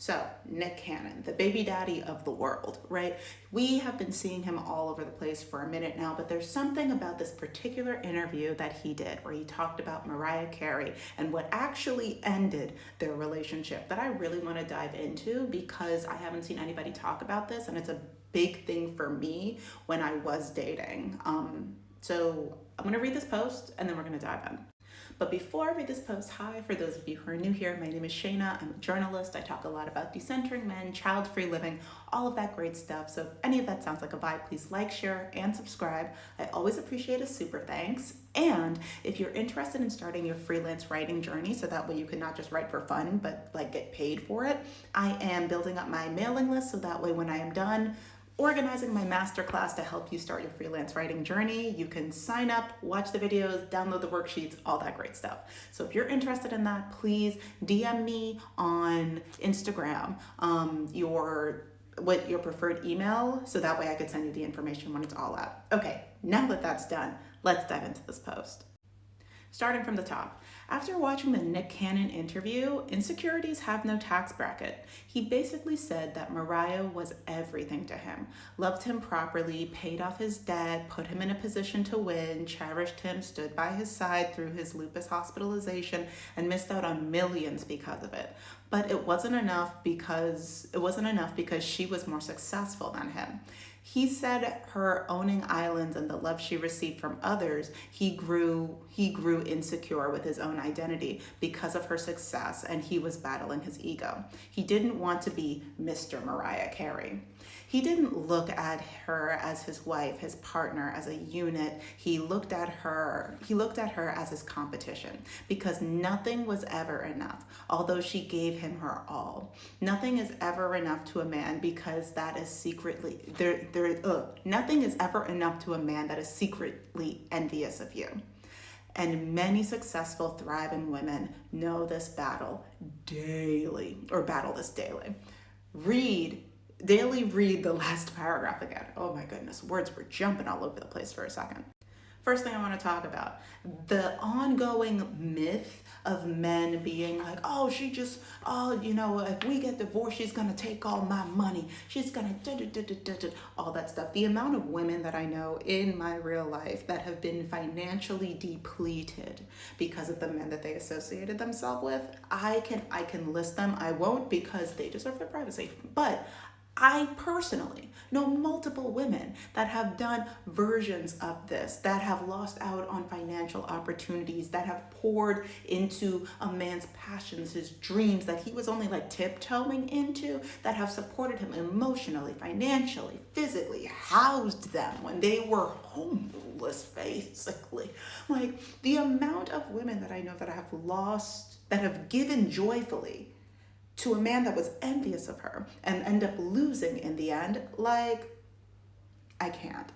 So Nick Cannon, the baby daddy of the world, right? We have been seeing him all over the place for a minute now, but there's something about this particular interview that he did where he talked about Mariah Carey and what actually ended their relationship that I really want to dive into, because I haven't seen anybody talk about this, and it's a big thing for me when I was dating. So I'm going to read this post and then we're going to dive in. But before I read this post, hi, for those of you who are new here, my name is Shayna. I'm a journalist. I talk a lot about decentering men, child-free living, all of that great stuff. So if any of that sounds like a vibe, please like, share, and subscribe. I always appreciate a super thanks. And if you're interested in starting your freelance writing journey, so that way you can not just write for fun, but like get paid for it, I am building up my mailing list so that way when I am done organizing my masterclass to help you start your freelance writing journey, you can sign up, watch the videos, download the worksheets, all that great stuff. So if you're interested in that, please DM me on Instagram, your preferred email, so that way I could send you the information when it's all out. Okay, now that that's done, let's dive into this post. Starting from the top. After watching the Nick Cannon interview, Insecurities have no tax bracket. He basically said that Mariah was everything to him, loved him properly, paid off his debt, put him in a position to win, cherished him, stood by his side through his lupus hospitalization, and missed out on millions because of it. But it wasn't enough because she was more successful than him. He said her owning islands and the love she received from others, he grew insecure with his own identity because of her success, and he was battling his ego. He didn't want to be Mr. Mariah Carey. He didn't look at her as his wife, his partner, as a unit. He looked at her as his competition, because nothing was ever enough, although she gave him her all. Nothing is ever enough to a man because that is secretly nothing is ever enough to a man that is secretly envious of you. And many successful, thriving women know this battle daily. Read the last paragraph again. Oh my goodness, words were jumping all over the place for a second. First thing I want to talk about, the ongoing myth of men being like, if we get divorced, she's going to take all my money. She's going to all that stuff. The amount of women that I know in my real life that have been financially depleted because of the men that they associated themselves with, I can list them. I won't, because they deserve their privacy. But I personally know multiple women that have done versions of this, that have lost out on financial opportunities, that have poured into a man's passions, his dreams that he was only like tiptoeing into, that have supported him emotionally, financially, physically, housed them when they were homeless, basically. Like, the amount of women that I know that have given joyfully to a man that was envious of her and end up losing in the end, like, I can't.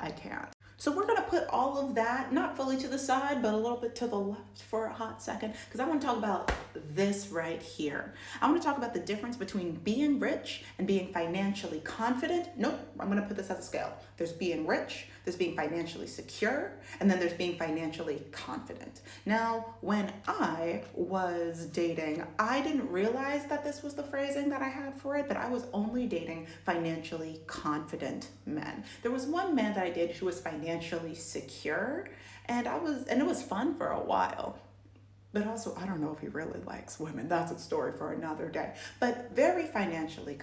So we're gonna put all of that, not fully to the side, but a little bit to the left for a hot second, because I wanna talk about this right here. I wanna talk about the difference between being rich and being financially confident. Nope, I'm gonna put this as a scale. There's being rich, there's being financially secure, and then there's being financially confident. Now, when I was dating, I didn't realize that this was the phrasing that I had for it, but I was only dating financially confident men. There was one man that I dated who was financially secure, and it was fun for a while. But also, I don't know if he really likes women. That's a story for another day. But very financially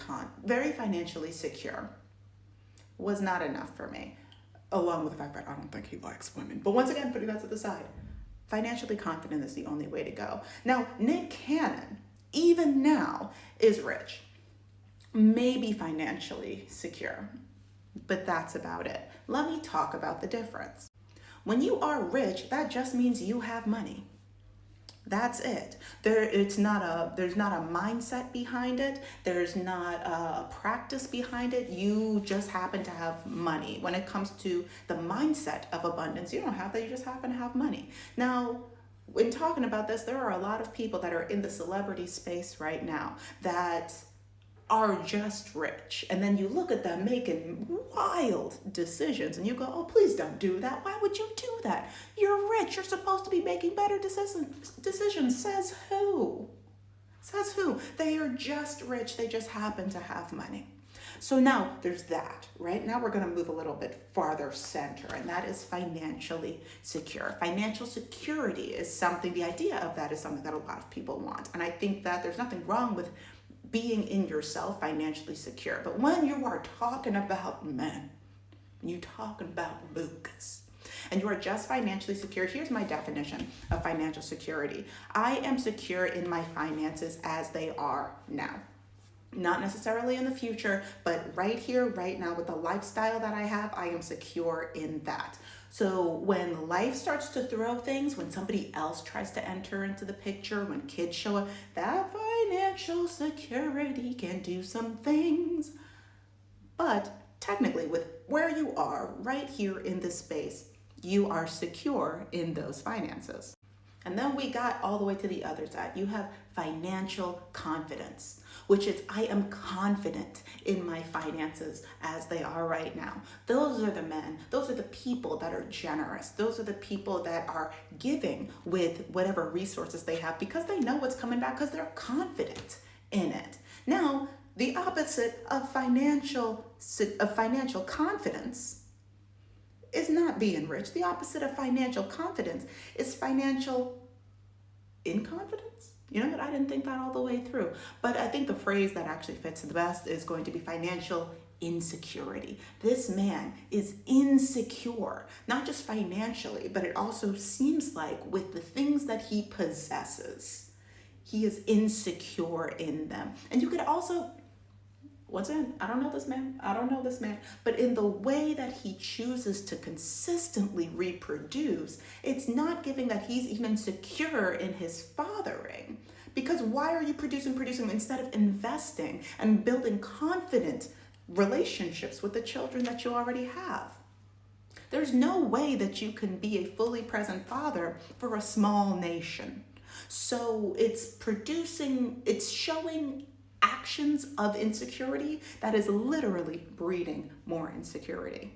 secure was not enough for me, along with the fact that I don't think he likes women. But once again, putting that to the side, financially confident is the only way to go. Now, Nick Cannon, even now, is rich, maybe financially secure, but that's about it. Let me talk about the difference. When you are rich, that just means you have money. That's it. There's not a mindset behind it. There's not a practice behind it. You just happen to have money. When it comes to the mindset of abundance, you don't have that. You just happen to have money. Now, when talking about this, there are a lot of people that are in the celebrity space right now that are just rich. And then you look at them making wild decisions and you go, oh, please don't do that. Why would you do that? You're rich. You're supposed to be making better decisions. Says who? Says who? They are just rich. They just happen to have money. So now there's that, right? Now we're going to move a little bit farther center, and that is financially secure. Financial security is something, the idea of that is something that a lot of people want. And I think that there's nothing wrong with being in yourself financially secure. But when you are talking about men, when you're talking about Lucas, and you are just financially secure, here's my definition of financial security. I am secure in my finances as they are now. Not necessarily in the future, but right here, right now, with the lifestyle that I have, I am secure in that. So when life starts to throw things, when somebody else tries to enter into the picture, when kids show up, that financial security can do some things. But technically, with where you are right here in this space, you are secure in those finances. And then we got all the way to the other side. You have financial confidence, which is I am confident in my finances as they are right now. Those are the men, those are the people that are generous. Those are the people that are giving with whatever resources they have because they know what's coming back, because they're confident in it. Now, the opposite of financial confidence is not being rich. The opposite of financial confidence is financial inconfidence. You know what? I didn't think that all the way through. But I think the phrase that actually fits the best is going to be financial insecurity. This man is insecure, not just financially, but it also seems like with the things that he possesses, he is insecure in them. And you could also, I don't know this man, but in the way that he chooses to consistently reproduce, it's not giving that he's even secure in his fathering. Because why are you producing instead of investing and building confident relationships with the children that you already have? There's no way that you can be a fully present father for a small nation. So it's showing actions of insecurity that is literally breeding more insecurity.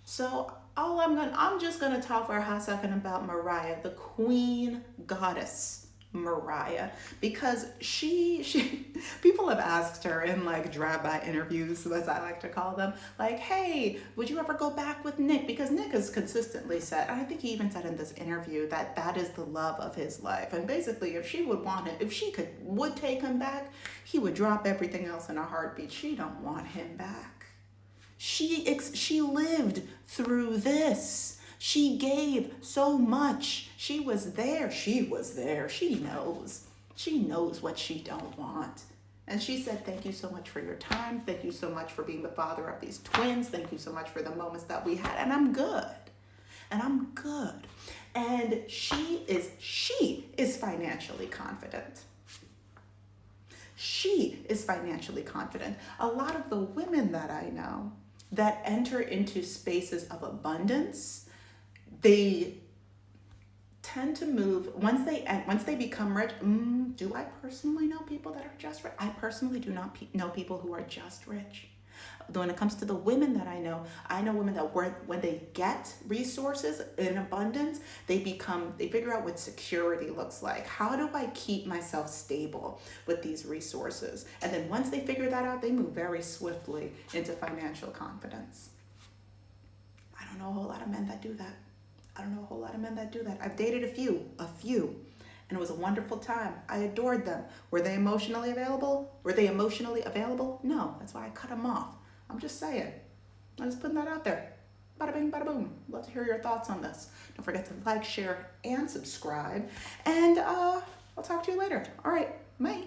So I'm just gonna talk for a hot second about Mariah, the queen goddess Mariah, because she people have asked her in like drive-by interviews, as I like to call them, like, hey, would you ever go back with Nick? Because Nick has consistently said, and I think he even said in this interview, that is the love of his life. And basically, if she would want him, if she would take him back, he would drop everything else in a heartbeat. She don't want him back. She lived through this. She gave so much. She was there. She knows. She knows what she don't want. And she said, thank you so much for your time. Thank you so much for being the father of these twins. Thank you so much for the moments that we had. And I'm good. And she is financially confident. She is financially confident. A lot of the women that I know that enter into spaces of abundance, they tend to move once they become rich. Do I personally know people that are just rich? I personally do not know people who are just rich. When it comes to the women that I know women that when they get resources in abundance, they figure out what security looks like. How do I keep myself stable with these resources? And then once they figure that out, they move very swiftly into financial confidence. I don't know a whole lot of men that do that. I've dated a few, and it was a wonderful time. I adored them. Were they emotionally available? No, that's why I cut them off. I'm just saying. I'm just putting that out there. Bada bing, bada boom. Love to hear your thoughts on this. Don't forget to like, share, and subscribe. And I'll talk to you later. All right, bye.